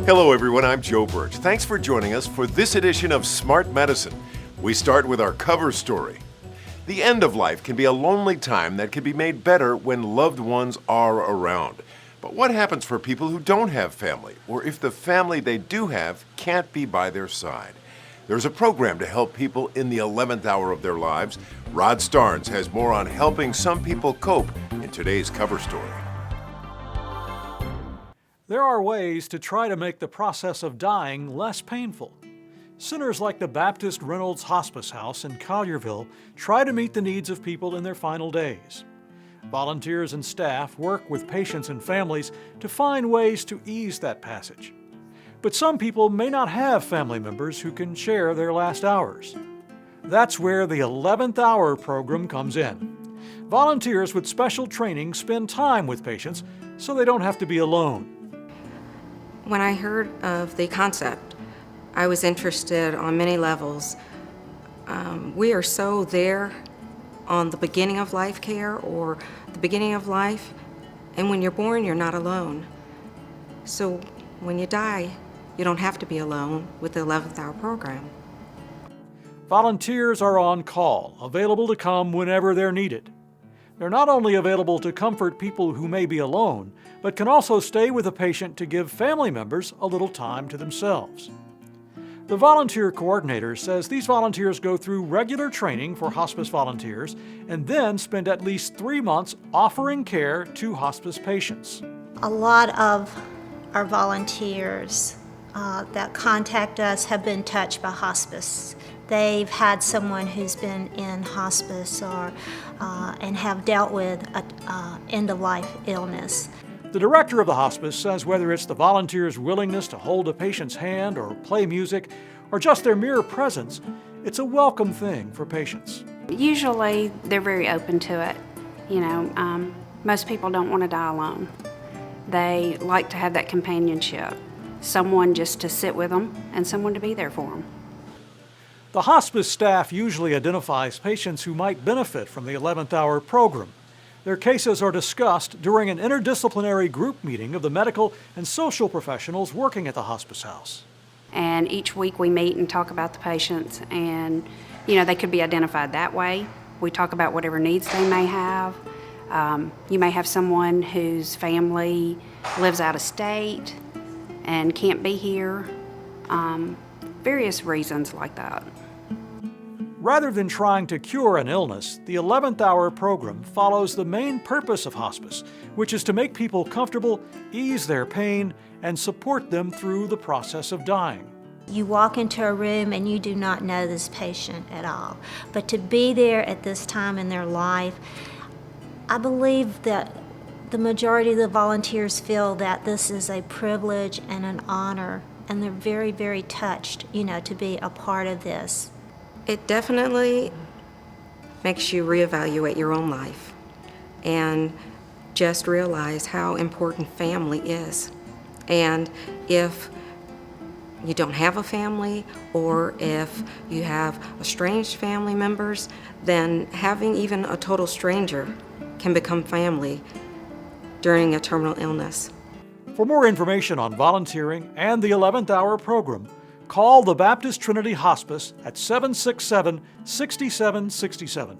Hello everyone, I'm Joe Birch. Thanks for joining us for this edition of Smart Medicine. We start with our cover story. The end of life can be a lonely time that can be made better when loved ones are around. But what happens for people who don't have family, or if the family they do have can't be by their side? There's a program to help people in the 11th hour of their lives. Rod Starns has more on helping some people cope in today's cover story. There are ways to try to make the process of dying less painful. Centers like the Baptist Reynolds Hospice House in Collierville try to meet the needs of people in their final days. Volunteers and staff work with patients and families to find ways to ease that passage. But some people may not have family members who can share their last hours. That's where the 11th Hour program comes in. Volunteers with special training spend time with patients so they don't have to be alone. When I heard of the concept, I was interested on many levels. We are so there on the beginning of life care or the beginning of life, and when you're born, you're not alone. So when you die, you don't have to be alone with the 11th Hour program. Volunteers are on call, available to come whenever they're needed. They're not only available to comfort people who may be alone, but can also stay with a patient to give family members a little time to themselves. The volunteer coordinator says these volunteers go through regular training for hospice volunteers and then spend at least 3 months offering care to hospice patients. A lot of our volunteers that contact us have been touched by hospice. They've had someone who's been in hospice and have dealt with an end-of-life illness. The director of the hospice says whether it's the volunteers' willingness to hold a patient's hand or play music, or just their mere presence, it's a welcome thing for patients. Usually they're very open to it. Most people don't want to die alone. They like to have that companionship, someone just to sit with them and someone to be there for them. The hospice staff usually identifies patients who might benefit from the 11th Hour program. Their cases are discussed during an interdisciplinary group meeting of the medical and social professionals working at the hospice house. And each week we meet and talk about the patients, and they could be identified that way. We talk about whatever needs they may have. You may have someone whose family lives out of state and can't be here. Various reasons like that. Rather than trying to cure an illness, the 11th Hour program follows the main purpose of hospice, which is to make people comfortable, ease their pain, and support them through the process of dying. You walk into a room and you do not know this patient at all. But to be there at this time in their life, I believe that the majority of the volunteers feel that this is a privilege and an honor, and they're very, very touched, to be a part of this. It definitely makes you reevaluate your own life and just realize how important family is. And if you don't have a family, or if you have estranged family members, then having even a total stranger can become family during a terminal illness. For more information on volunteering and the 11th Hour program, call the Baptist Trinity Hospice at 767-6767.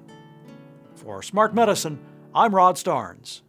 For Smart Medicine, I'm Rod Starns.